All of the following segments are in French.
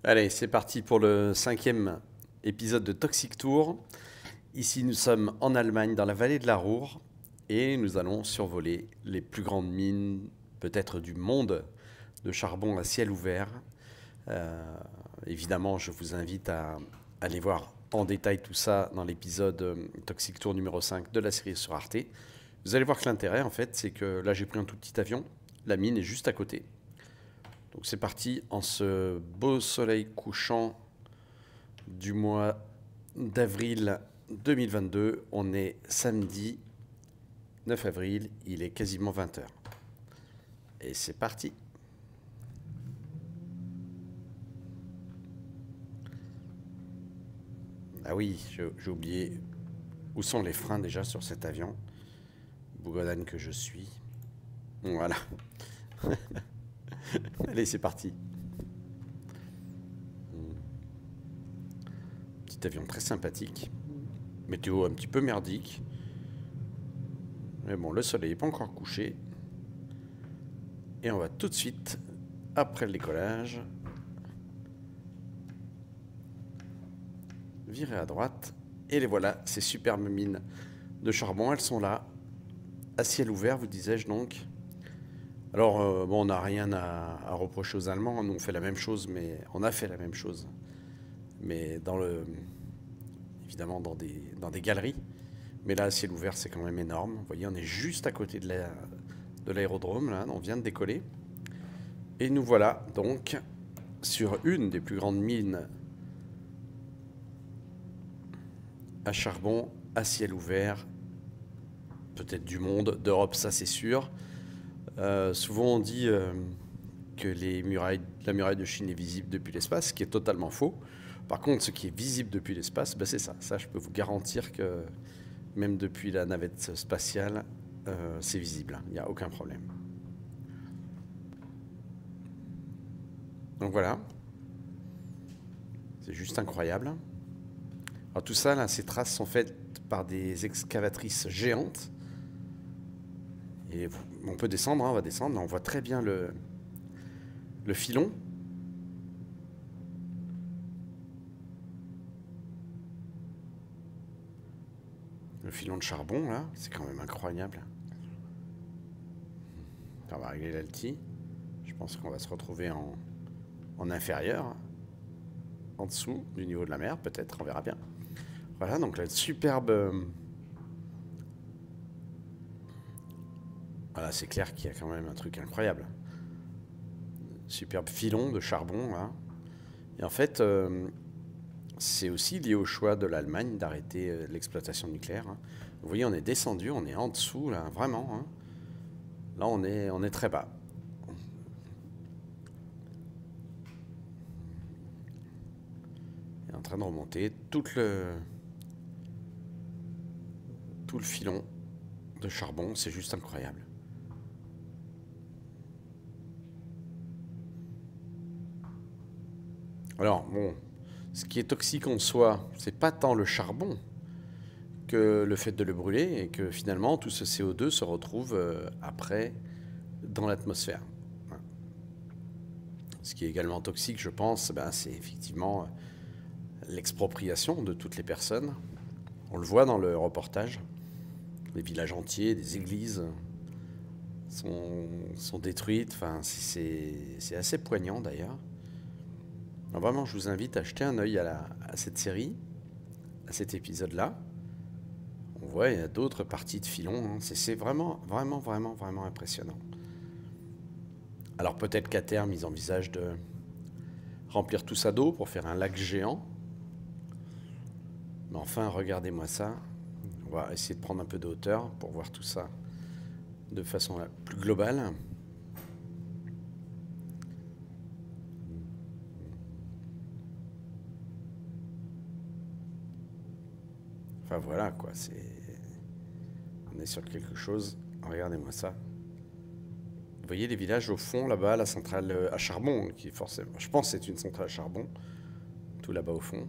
Allez, c'est parti pour le 5e épisode de Toxic Tour. Ici, nous sommes en Allemagne, dans la vallée de la Ruhr, et nous allons survoler les plus grandes mines, peut-être du monde, de charbon à ciel ouvert. Euh, Évidemment, je vous invite à aller voir en détail tout ça dans l'épisode Toxic Tour numéro 5 de la série sur Arte. Vous allez voir que l'intérêt, en fait, c'est que là, j'ai pris un tout petit avion. La mine est juste à côté. Donc c'est parti en ce beau soleil couchant du mois d'avril 2022. On est samedi 9 avril, il est quasiment 20 heures. Et c'est parti. Ah oui, j'ai oublié où sont les freins déjà sur cet avion. Bougodane que je suis. Voilà. Allez, c'est parti. Petit avion très sympathique. Météo un petit peu merdique. Mais bon, le soleil n'est pas encore couché. Et on va tout de suite, après le décollage, virer à droite. Et les voilà, ces superbes mines de charbon, elles sont là, à ciel ouvert, vous disais-je donc. Alors, bon, on n'a rien à reprocher aux Allemands, nous on fait la même chose, mais on a fait la même chose. Mais évidemment dans des galeries. Mais là, à ciel ouvert, c'est quand même énorme. Vous voyez, on est juste à côté de l'aérodrome, là, on vient de décoller. Et nous voilà donc sur une des plus grandes mines à charbon à ciel ouvert, peut-être du monde, d'Europe, ça c'est sûr. Souvent on dit que la muraille de Chine est visible depuis l'espace, ce qui est totalement faux. Par contre, ce qui est visible depuis l'espace, ben c'est ça. Ça, je peux vous garantir que même depuis la navette spatiale, c'est visible. Il n'y a aucun problème. Donc voilà, c'est juste incroyable. Alors tout ça, là, ces traces sont faites par des excavatrices géantes. Et on peut descendre, hein, on va descendre. Là, on voit très bien le filon. Le filon de charbon, là, c'est quand même incroyable. On va régler l'alti. Je pense qu'on va se retrouver en inférieur, en dessous du niveau de la mer, peut-être, on verra bien. Voilà, donc là, superbe. Voilà, c'est clair qu'il y a quand même un truc incroyable. Superbe filon de charbon, là. Et en fait, c'est aussi lié au choix de l'Allemagne d'arrêter l'exploitation nucléaire. Hein. Vous voyez, on est descendu, on est en dessous, là, vraiment. Hein. Là, on est très bas. On est en train de remonter tout le filon de charbon, c'est juste incroyable. Alors, bon, ce qui est toxique en soi, c'est pas tant le charbon que le fait de le brûler et que finalement tout ce CO2 se retrouve après dans l'atmosphère. Ce qui est également toxique, je pense, ben, c'est effectivement l'expropriation de toutes les personnes. On le voit dans le reportage. Des villages entiers, des églises sont détruites. Enfin, c'est assez poignant d'ailleurs. Alors vraiment, je vous invite à jeter un œil à cette série, à cet épisode-là. On voit, il y a d'autres parties de filon. Hein. C'est vraiment, vraiment, vraiment, vraiment impressionnant. Alors peut-être qu'à terme, ils envisagent de remplir tout ça d'eau pour faire un lac géant. Mais enfin, regardez-moi ça. On va essayer de prendre un peu de hauteur pour voir tout ça de façon la plus globale. Enfin voilà quoi, on est sur quelque chose. Regardez-moi ça. Vous voyez les villages au fond là-bas, la centrale à charbon, qui est forcément, je pense que c'est une centrale à charbon, tout là-bas au fond.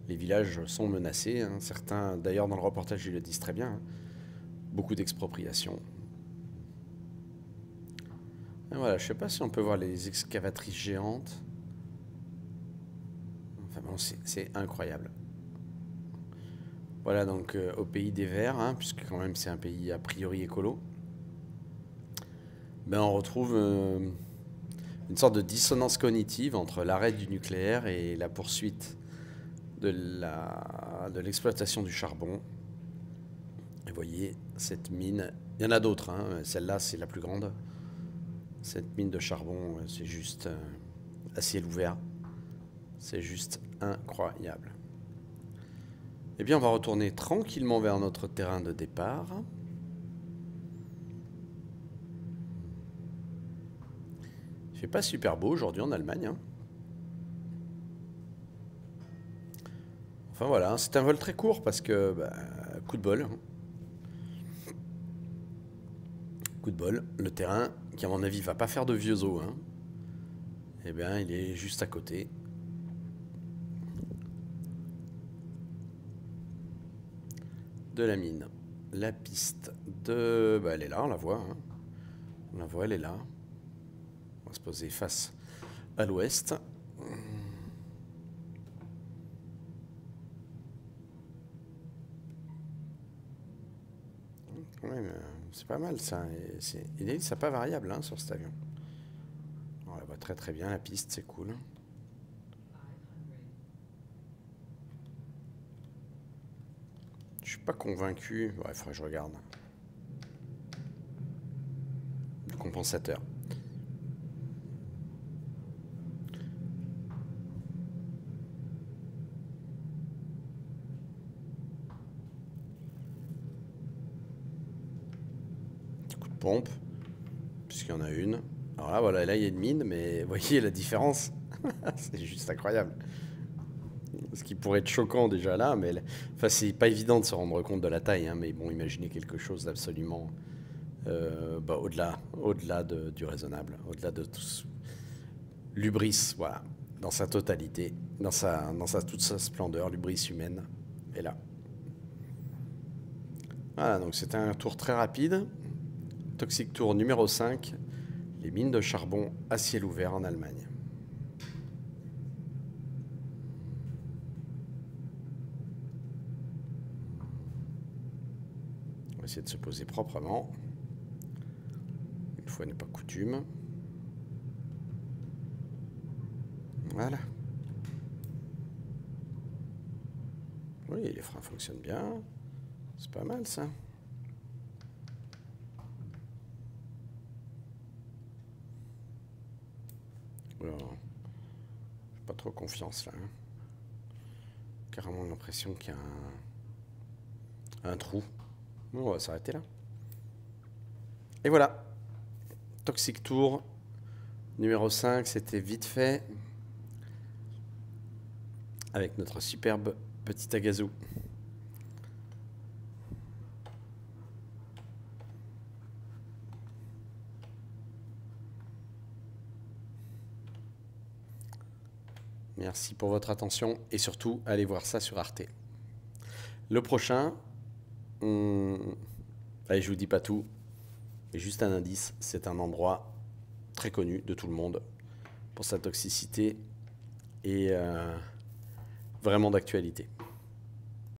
Les villages sont menacés, hein. Certains, d'ailleurs dans le reportage ils le disent très bien, hein. Beaucoup d'expropriation. Et voilà, je sais pas si on peut voir les excavatrices géantes. Enfin bon, c'est incroyable. Voilà donc au pays des Verts, hein, puisque quand même c'est un pays a priori écolo, ben on retrouve une sorte de dissonance cognitive entre l'arrêt du nucléaire et la poursuite de l'exploitation du charbon. Et vous voyez, cette mine, il y en a d'autres, hein, celle-là c'est la plus grande. Cette mine de charbon, c'est juste à ciel ouvert. C'est juste incroyable. Eh bien, on va retourner tranquillement vers notre terrain de départ. Il fait pas super beau aujourd'hui en Allemagne, hein. Enfin voilà, c'est un vol très court parce que, bah, coup de bol, hein. Coup de bol, le terrain, qui à mon avis va pas faire de vieux os, hein, eh bien il est juste à côté. De la mine. La piste de... Bah, elle est là, on la voit, hein. On la voit, elle est là. On va se poser face à l'ouest. Ouais, mais c'est pas mal ça. Il est ça pas variable, hein, sur cet avion. On la voit très très bien, la piste, c'est cool. Je suis pas convaincu. Ouais, faudrait que je regarde. Le compensateur. Petit coup de pompe, puisqu'il y en a une. Alors là, voilà, là il y a une mine, mais vous voyez la différence. C'est juste incroyable. Ce qui pourrait être choquant déjà là, mais enfin, c'est pas évident de se rendre compte de la taille, hein, mais bon, imaginez quelque chose d'absolument bah, au-delà du raisonnable, au-delà de tout l'hubris, voilà, dans sa totalité, toute sa splendeur, l'hubris humaine est là. Voilà, donc c'était un tour très rapide. Toxic Tour numéro 5, les mines de charbon à ciel ouvert en Allemagne. On va essayer de se poser proprement. Une fois n'est pas coutume. Voilà. Oui, les freins fonctionnent bien. C'est pas mal ça. Alors, j'ai pas trop confiance là, hein. Carrément l'impression qu'il y a un trou. Bon, on va s'arrêter là. Et voilà. Toxic Tour numéro 5, c'était vite fait. Avec notre superbe petit Agazou. Merci pour votre attention et surtout, allez voir ça sur Arte. Le prochain, allez, je vous dis pas tout, mais juste un indice, c'est un endroit très connu de tout le monde pour sa toxicité et vraiment d'actualité.